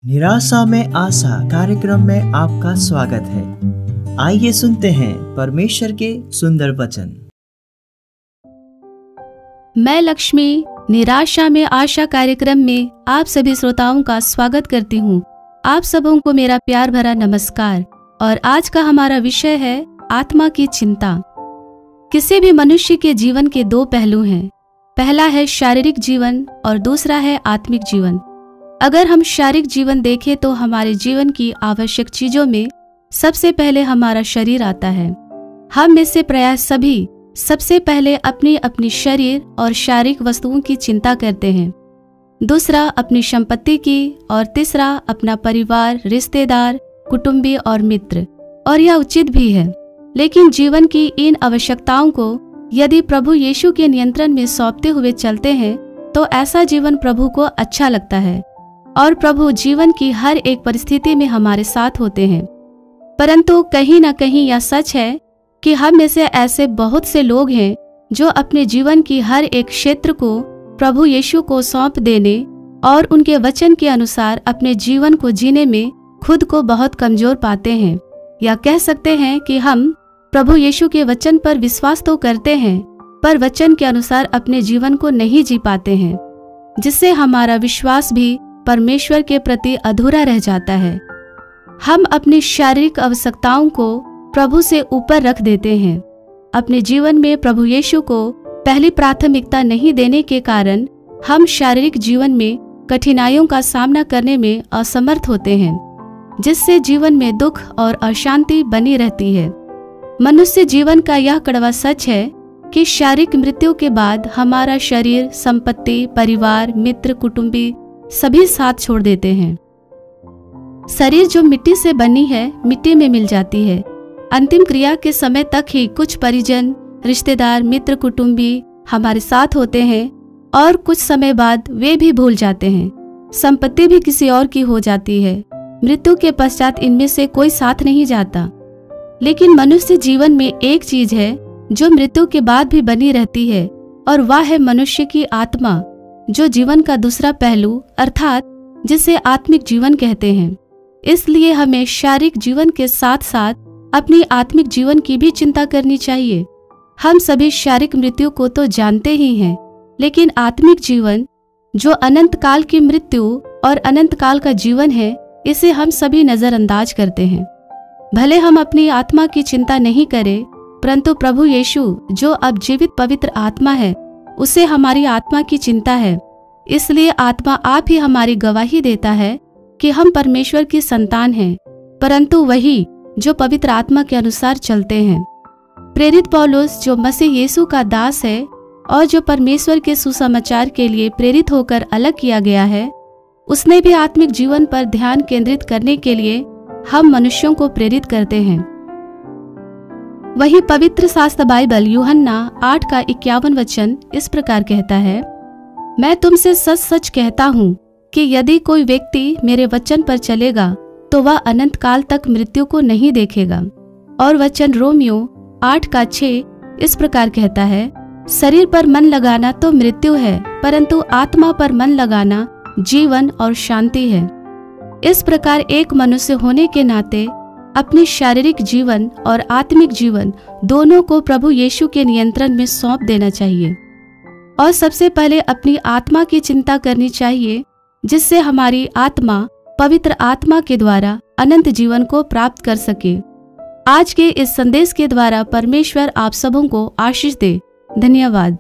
निराशा में आशा कार्यक्रम में आपका स्वागत है। आइए सुनते हैं परमेश्वर के सुंदर वचन। मैं लक्ष्मी निराशा में आशा कार्यक्रम में आप सभी श्रोताओं का स्वागत करती हूँ। आप सबों को मेरा प्यार भरा नमस्कार। और आज का हमारा विषय है आत्मा की चिंता। किसी भी मनुष्य के जीवन के दो पहलू हैं। पहला है शारीरिक जीवन और दूसरा है आत्मिक जीवन। अगर हम शारीरिक जीवन देखें तो हमारे जीवन की आवश्यक चीजों में सबसे पहले हमारा शरीर आता है। हम में से प्रायः सभी सबसे पहले अपनी अपनी शरीर और शारीरिक वस्तुओं की चिंता करते हैं, दूसरा अपनी संपत्ति की और तीसरा अपना परिवार, रिश्तेदार, कुटुंबी और मित्र। और यह उचित भी है, लेकिन जीवन की इन आवश्यकताओं को यदि प्रभु यीशु के नियंत्रण में सौंपते हुए चलते हैं तो ऐसा जीवन प्रभु को अच्छा लगता है और प्रभु जीवन की हर एक परिस्थिति में हमारे साथ होते हैं। परंतु कहीं न कहीं यह सच है कि हम में से ऐसे बहुत से लोग हैं जो अपने जीवन की हर एक क्षेत्र को प्रभु यीशु को सौंप देने और उनके वचन के अनुसार अपने जीवन को जीने में खुद को बहुत कमजोर पाते हैं। या कह सकते हैं कि हम प्रभु यीशु के वचन पर विश्वास तो करते हैं पर वचन के अनुसार अपने जीवन को नहीं जी पाते हैं, जिससे हमारा विश्वास भी परमेश्वर के प्रति अधूरा रह जाता है। हम अपनी शारीरिक आवश्यकताओं को प्रभु से ऊपर रख देते हैं। अपने जीवन में प्रभु यीशु को पहली प्राथमिकता नहीं देने के कारण हम शारीरिक जीवन में कठिनाइयों का सामना करने में असमर्थ होते हैं, जिससे जीवन में दुख और अशांति बनी रहती है। मनुष्य जीवन का यह कड़वा सच है कि शारीरिक मृत्यु के बाद हमारा शरीर, संपत्ति, परिवार, मित्र, कुटुंबी सभी साथ छोड़ देते हैं। शरीर जो मिट्टी से बनी है मिट्टी में मिल जाती है। अंतिम क्रिया के समय तक ही कुछ परिजन, रिश्तेदार, मित्र, कुटुंबी हमारे साथ होते हैं और कुछ समय बाद वे भी भूल जाते हैं। संपत्ति भी किसी और की हो जाती है। मृत्यु के पश्चात इनमें से कोई साथ नहीं जाता। लेकिन मनुष्य जीवन में एक चीज है जो मृत्यु के बाद भी बनी रहती है और वह है मनुष्य की आत्मा, जो जीवन का दूसरा पहलू अर्थात जिसे आत्मिक जीवन कहते हैं। इसलिए हमें शारीरिक जीवन के साथ साथ अपनी आत्मिक जीवन की भी चिंता करनी चाहिए। हम सभी शारीरिक मृत्यु को तो जानते ही हैं, लेकिन आत्मिक जीवन जो अनंत काल की मृत्यु और अनंत काल का जीवन है, इसे हम सभी नजरअंदाज करते हैं। भले हम अपनी आत्मा की चिंता नहीं करें, परंतु प्रभु यीशु जो अब जीवित पवित्र आत्मा है, उसे हमारी आत्मा की चिंता है। इसलिए आत्मा आप ही हमारी गवाही देता है कि हम परमेश्वर की संतान हैं, परंतु वही जो पवित्र आत्मा के अनुसार चलते हैं। प्रेरित पौलुस जो मसीह यीशु का दास है और जो परमेश्वर के सुसमाचार के लिए प्रेरित होकर अलग किया गया है, उसने भी आत्मिक जीवन पर ध्यान केंद्रित करने के लिए हम मनुष्यों को प्रेरित करते हैं। वही पवित्र शास्त्र बाइबल यूहन्ना 8 का 51 वचन इस प्रकार कहता है, मैं तुमसे सच सच कहता हूँ कि यदि कोई व्यक्ति मेरे वचन पर चलेगा तो वह अनंत काल तक मृत्यु को नहीं देखेगा। और वचन रोमियो 8 का 6 इस प्रकार कहता है, शरीर पर मन लगाना तो मृत्यु है, परंतु आत्मा पर मन लगाना जीवन और शांति है। इस प्रकार एक मनुष्य होने के नाते अपनी शारीरिक जीवन और आत्मिक जीवन दोनों को प्रभु यीशु के नियंत्रण में सौंप देना चाहिए और सबसे पहले अपनी आत्मा की चिंता करनी चाहिए, जिससे हमारी आत्मा पवित्र आत्मा के द्वारा अनंत जीवन को प्राप्त कर सके। आज के इस संदेश के द्वारा परमेश्वर आप सबों को आशीष दे। धन्यवाद।